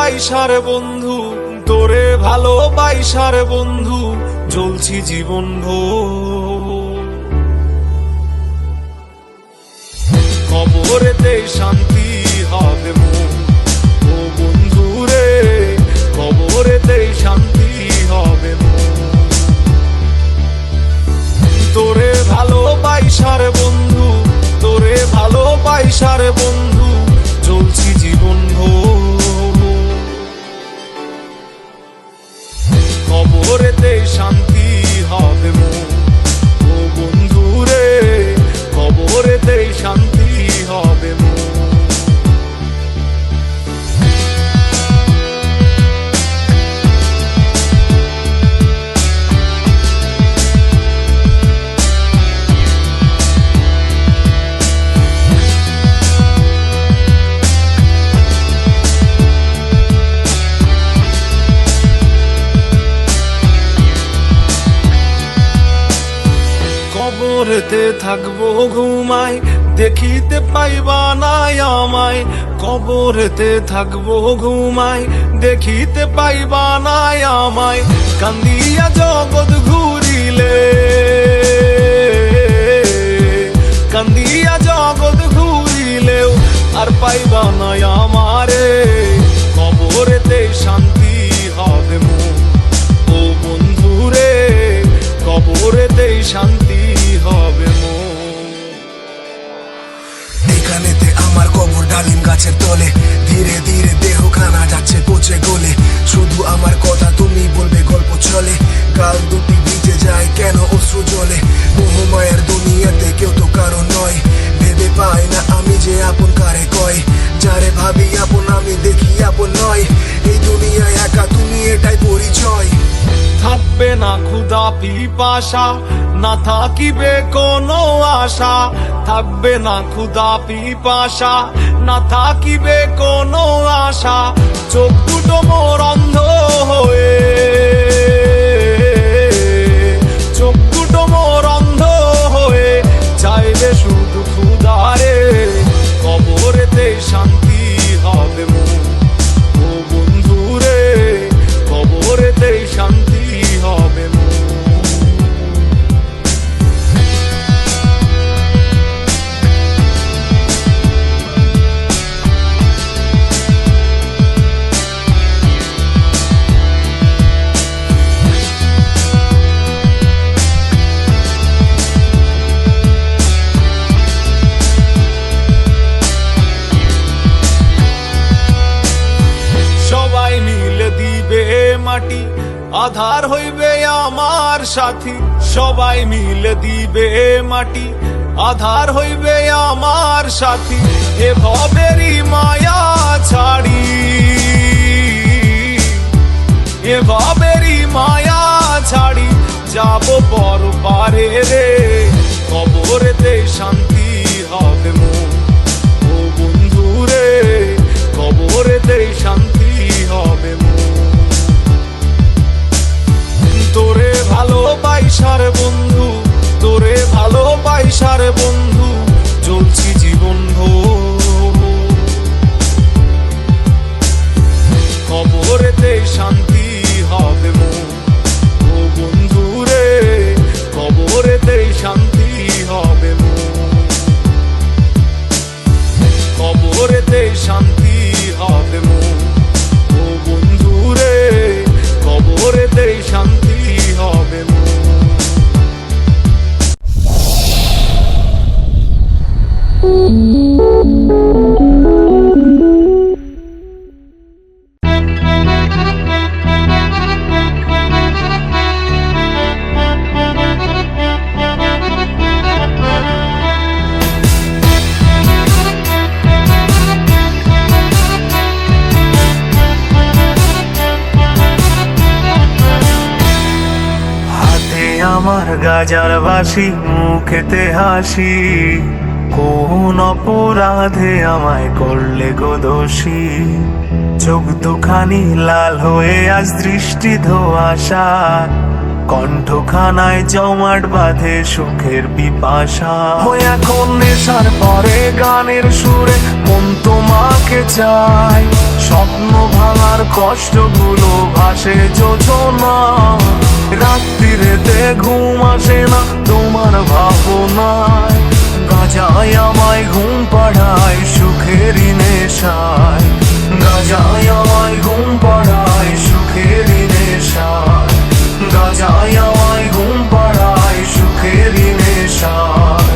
ভালোবাসার বন্ধু, তোরে ভালোবাসার বন্ধু, জ্বলছি জীবন ভোর। কবরেতে শান্তি হবে মন, ও বন্ধু রে, কবরেতে শান্তি হবে মন। তোরে ভালোবাসার বন্ধু, তোরে ভালোবাসার বন্ধু, জ্বলছি জীবন ভোর। কবরেতে শান্তি হবে মন, ও বন্ধু রে, কবরেতে শান্তি হবে মন। কবরেতে থাকবো ঘুমাই, দেখিতে পাইবা নাই আমায়। কবরেতে থাকবো ঘুমাই, দেখিতে পাইবা নাই আমায়। কান্দিয়া জগৎ ঘুরিলে, কান্দিয়া জগৎ ঘুরিলেও আর পাইবা নাই আমারে। কবরেতে শান্তি হবে মন, ও বন্ধু রে, কবরেতে শান্তি হবে মন। এখানেতে আমার কবর ডালিম গাছের তলে, ধীরে ধীরে দেহ খানা যাচ্ছে পচে গলে। শুধু আমার কথা তুমি বলবে গল্প চলে, গাল দুটি ভিজে যায় কেন অশ্রু জলে। মোহমায়ের দুনিয়াতে কেউ তো কারো নয়, ভেবে পাই না আমি যে আপন কারে কয়। যারে ভাবি আপন আমি দেখি আপন নয়, এই দুনিয়ায় একা তুমি এটাই পরিচয়। থাকবে না ক্ষুধা পিপাসা, না থাকিবে কোনো আশা। থাকবে না ক্ষুধা পিপাসা, না থাকিবে কোনো আশা। চোখ দুটো মোর অন্ধ হয়ে, চোখ দুটো মোর অন্ধ হয়ে চাইবে শুধু ক্ষুধারে। কবরেতে শান্তি হবে মন, ও বন্ধু রে, কবরেতে শান্তি হবে মন। সবাই মিলে দিবে মাটি, আধার হইবে আমার সাথী। সবাই মিলে দিবে মাটি, আধার হইবে আমার সাথী। এ ভবেরই মায়া ছাড়ি, এ ভবেরই মায়া ছাড়ি যাব পর পারে রে। কবরেতে শান্তি হবে মন, ও বন্ধু রে, কবরেতে শান্তি হবে মন। তোরে ভালোবাসার বন্ধু, তোরে ভালোবাসার বন্ধু, জ্বলছি জীবন ভোর। কবরেতে শান্তি হবে মন, ও বন্ধু রে, কবরেতে শান্তি হবে মন। কবরেতে শান্তি হবে মন, ও বন্ধু রে, কবরেতে শান্তি হবে মন। আমার গাজার বাসি, মুখেতে হাসি। কোন অপরাধে আমায় করলে গো দোষী? চোখ দুখানি লাল হয়ে আজ দৃষ্টি ধোঁয়াশা, কণ্ঠখানায় জমাট বাঁধে সুখের পিপাসা। এখন নেশার পরে গানের সুরে মন তোমাকে চায়, স্বপ্ন ভাঙার কষ্টগুলো ভাসে যোজনা। রাত্রিরেতে ঘুম আসে না তোমার ভাবনায়, গাজায় আমায় ঘুম পাড়ায় সুখেরই নেশায়, গাজায় আমায় ঘুম পাড়ায় সুখেরই নেশায়, গাজায় আমায় ঘুম পাড়ায় সুখেরই নেশায়।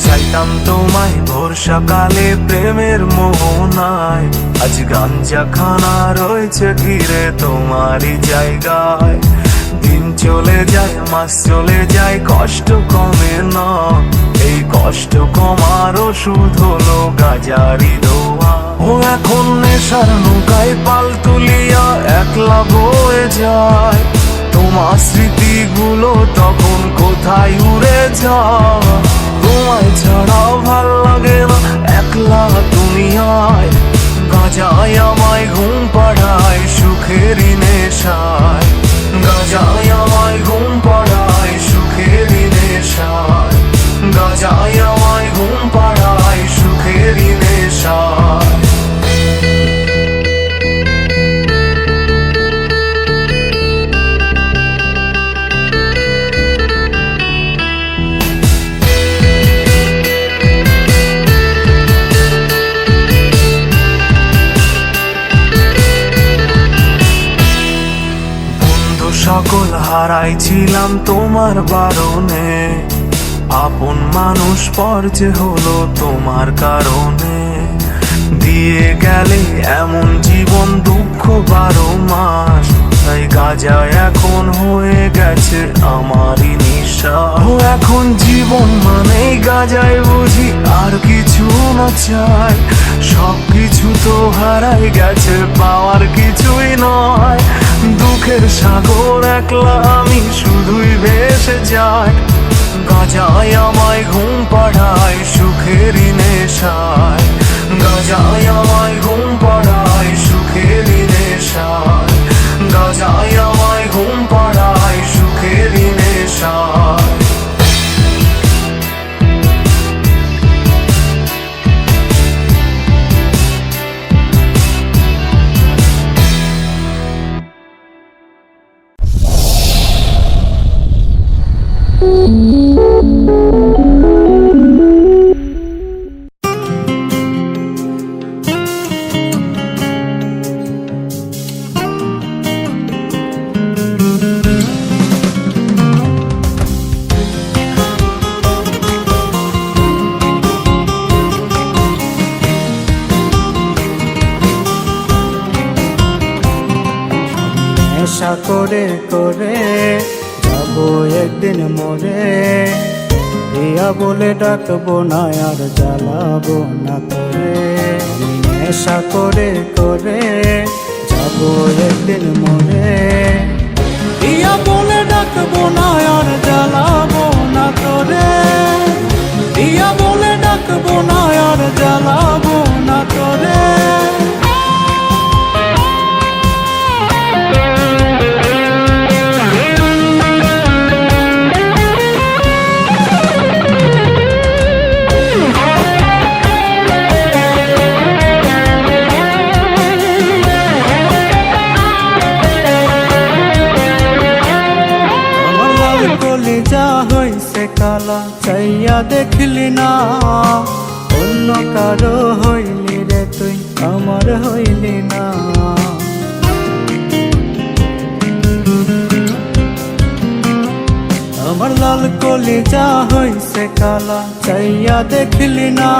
চাইতাম তোমায় ভোর সকালে প্রেমের মোহনায়, আজ গাঞ্জা খানা রয়েছে ঘিরে তোমারই জায়গায়। দিন চলে যায় মাস চলে যায় কষ্ট কমে না, এই কষ্ট কমার ওষুধ হলো গাজারি দোয়া। ও এখন নেশার নৌকায় পাল তুলিয়া একলা বয়ে যায়, তোমার স্মৃতিগুলো তখন কোথায় উড়ে যায়। তোমায় ছাড়াও ভাল লাগে না একলা দুনিয়ায়, গাজায় আমায় ঘুম পাড়ায় সুখেরই নেশায়, গাজায় আমায় ঘুম পাড়ায় সুখেরই নেশায়, গাজায় আমায় ঘুম পাড়ায় সুখেরই নেশায়। সকল হারাইছিলাম তোমার বারণে, আপন মানুষ পর যে হলো তোমার কারণে। দিয়ে গেলে এমন জীবন দুঃখ 12 মাস, তাই গাজা এখন হয়ে গেছে আমারই নিঃশ্বাস। ও এখন জীবন মানেই গাজায় বুঝি আর কিছু না চাই, সব কিছু তো হারাই গেছে পাওয়ার কিছুই নয়। দুঃখের সাগর একলা আমি শুধুই ভেসে যাই, গাজায় আমায় ঘুম পাড়ায় সুখেরই নেশায়, গাজায় আমায় ঘুম পাড়ায় সুখেরই নেশায়, গাজায় আমায় ঘুম পাড়ায় সুখেরই নেশায়। নেশা করে করে যাবো একদিন মরে, রিয়া বলে ডাকবো না আর জ্বালাবো না তোরে। আমি নেশা করে করে যাবো একদিন মরে, রিয়া বলে ডাকবো না আর জ্বালাবো না তোরে, রিয়া বলে ডাকবো না আর জ্বালাবো না তোরে। যা হইছে কালা চাইয়া দেখলি না, অন্য কারো হইলি রে তুই আমার হইলি না। আমার লাল কলি যা হইছে কালা চাইয়া দেখলি না,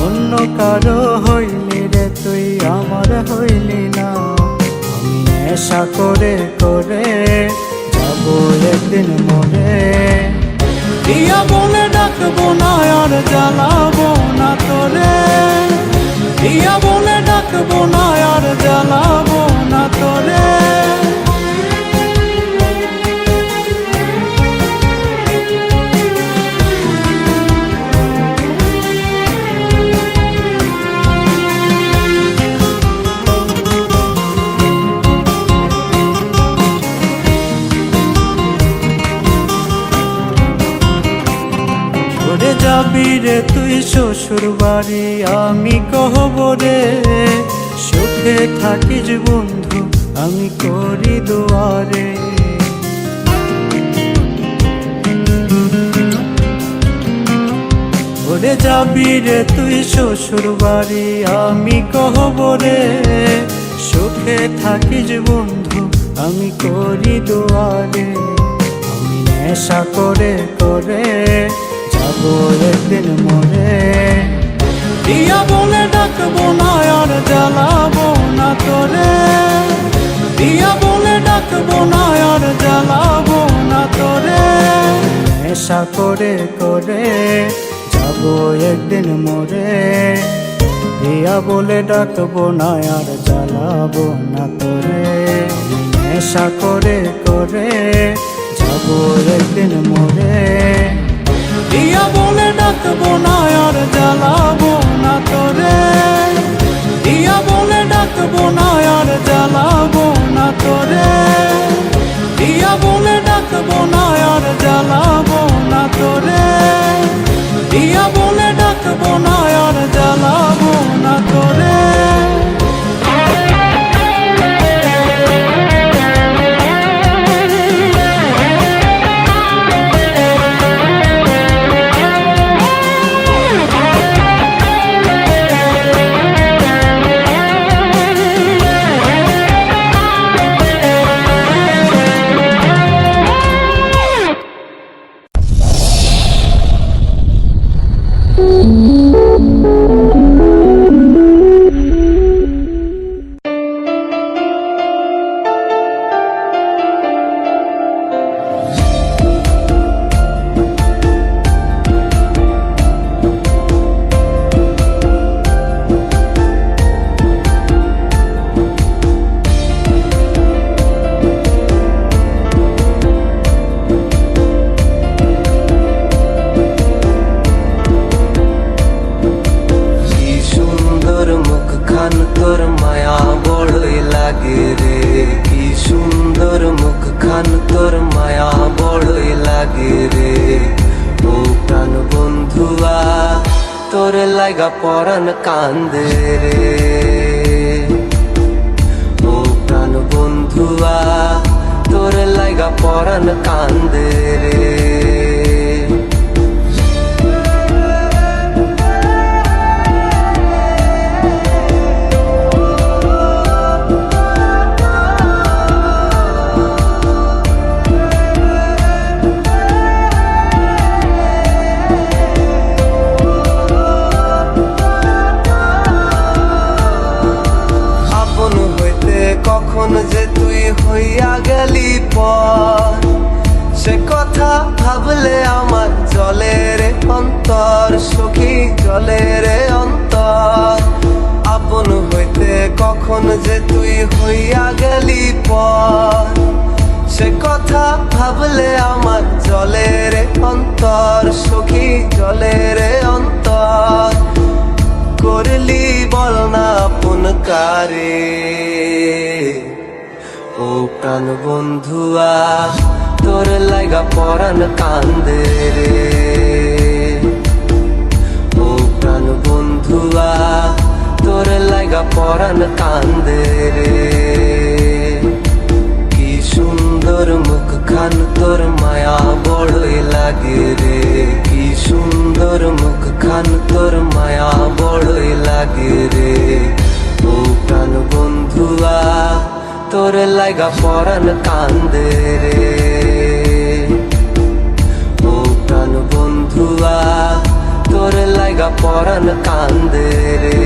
অন্য কারো হইলি রে তুই আমার হইলি না। আমি নেশা করে করে যাবো একদিন মরে, রিয়া বলে ডাকবো না আর জ্বালাবো না তোরে, দিয়া বলে ডাকবো না আর জ্বালাবো না তোরে। ওরে যাবি রে তুই শ্বশুর বাড়ি, আমি কহব রে সুখে থাকিস বন্ধু, আমি করি দুয়ারে। ওরে যাবি রে তুই শ্বশুর বাড়ি, আমি কহব রে সুখে থাকিস বন্ধু, আমি করি দুয়ারে। আমি নেশা করে করে যাবো একদিন মরে, দিয়া বলে ডাকবো না আর জ্বালাবো না তোরে। দিয়া বলে ডাকবো না আর জ্বালাবো না তোরে। নেশা করে করে যাবো একদিন মরে, দিয়া বলে ডাকবো না আর জ্বালাবো না তোরে। নেশা করে করে যাবো একদিন মরে, দিয়া বলে ডাকবো না আর জ্বালাবো না তোরে। দিয়া বলে ডাকবো না আর জ্বালাবো না তোরে। দিয়া বলে ডাকবো না আর জ্বালাবো না তোরে। দিয়া বলে ডাকবো না আর জ্বালাবো না তোরে। পরাণ কান্দে রে, ও প্রাণ বন্ধুয়া তোর লাইগা পরাণ কান্দে রে। কখন যে তুই হইয়া গেলি পর, সে কথা ভাবলে আমার জলে রে অন্তর, সখী জলে রে অন্তর। আপন হইতে কখন যে তুই হইয়া গেলি পর, সে কথা ভাবলে আমার জলে রে অন্তর, সখী জলে রে অন্তর। করলি বল না আপন কারে, ও প্রাণ বন্ধুয়া তোর লাইগা পরাণ কান্দে রে, ও প্রাণ বন্ধুয়া তোর লাইগা পরাণ কান্দে রে। কি সুন্দর মুখ খান তোর মায়া বড়ই লাগে রে, কি সুন্দর মুখ খান তোর মায়া বড়ই লাগে রে। ও প্রাণ বন্ধুয়া তোর লাইগা পরাণ কান্দে রে, ও প্রাণ বন্ধুয়া তোর লাইগা পরাণ কান্দে রে।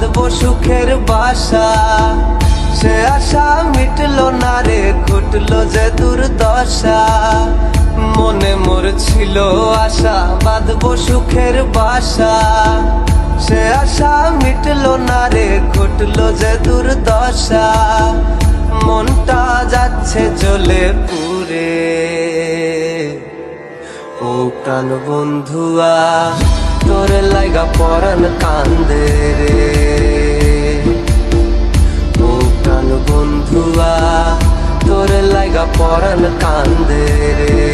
বাঁধবো সুখের বাসা, সে আশা মিটলো না রে, ঘটলো যে দুর্দশা। মনে মোর ছিল আশা বাঁধবো সুখের বাসা, সে আশা মিটলো না রে, ঘটলো যে দুর্দশা। মনটা যাচ্ছে জ্বলে পুড়ে, ও প্রাণ বন্ধুয়া তোর লাইগা পরাণ কান্দে রে। ও প্রাণ বন্ধুয়া তোর লাইগা পরাণ কান্দে রে।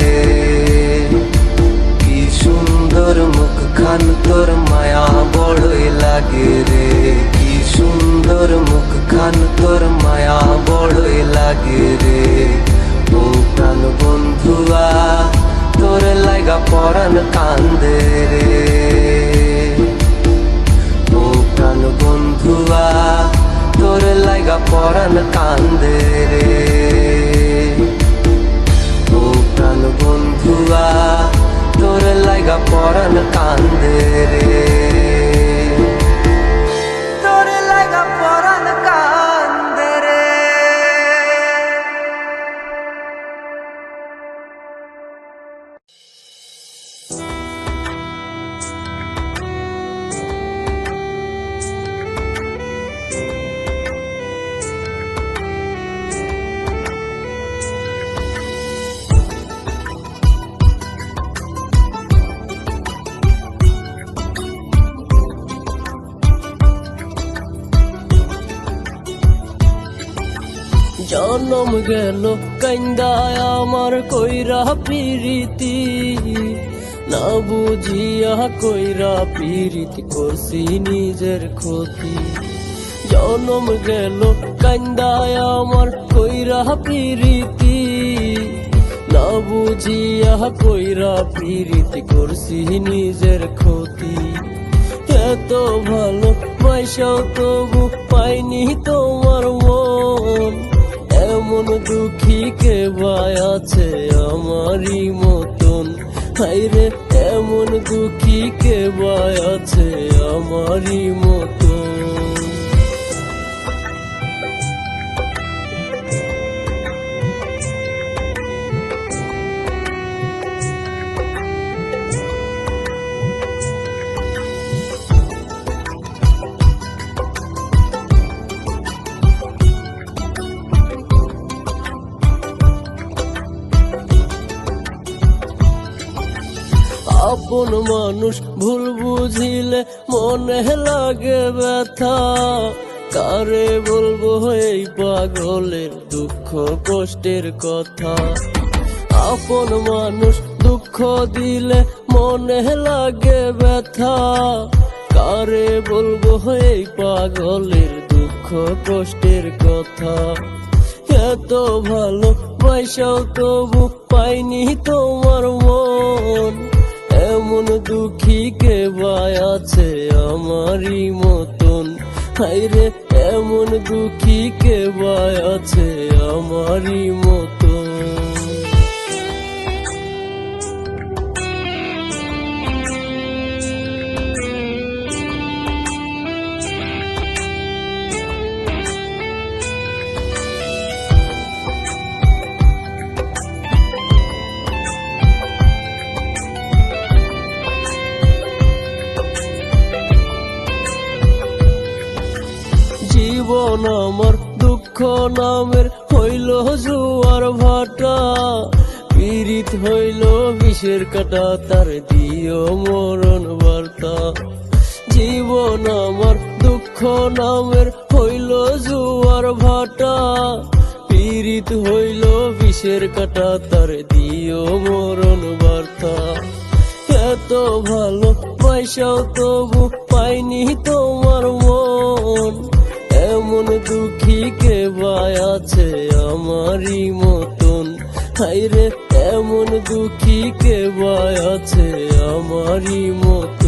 কি সুন্দর মুখ খান তোর মায়া বড়ই লাগে রে, কি সুন্দর মুখ খান তোর মায়া বড়ই লাগে রে। ও প্রাণ বন্ধুয়া তোর লাইগা পরাণ কান্দে রে। ও প্রাণ বন্ধুয়া তোর লাইগা পরাণ কান্দে রে। ও প্রাণ বন্ধুয়া তোর লাইগা পরাণ কান্দে রে। তোর লাইগা পরাণ কান্দে রে। জনম গেল কান্দায় আমার কইরা প্রীতি, না বুঝিয়া কইরা প্রীতি করছি নিজের ক্ষতি। জনম গেল কান্দায় আমার কইরা প্রীতি, না বুঝিয়া কইরা প্রীতি করছি নিজের ক্ষতি। এত ভালো পয়সাও তবু পাইনি তোমার মন, এমন দুঃখী কে ভাই আছে আমারই মতন। হাইরে এমন দুঃখী কে ভাই আছে আমারই মতন। আপন মানুষ ভুল বুঝিলে মনে লাগে ব্যথা, কারে বলবো এই পাগলের দুঃখ কষ্টের কথা। আপন মানুষ দুঃখ দিলে মনে লাগে ব্যথা, কারে বলবো এই পাগলের দুঃখ কষ্টের কথা। এত ভালো পয়সাও তবু পাইনি তোমার মন, এমন দুঃখী কে ভাই আছে আমারই মতন। হাইরে এমন দুঃখী কে ভাই আছে আমারই মতন। জীবন আমার দুঃখ নামের হইল জুয়ার ভাটা, পীড়িত হইল বিষের কাটা তার দিও মরণ বার্তা। জীবন আমার দুঃখ নামের হইল জুয়ার ভাটা, পীড়িত হইল বিষের কাটা তার দিও মরণ বার্তা। এত ভালো পয়সাও তবু পাইনি তোমার মন, এমন দুঃখী কে ভাই আছে আমারই মতন। হাইরে এমন দুঃখী কে ভাই আছে আমারই মতন।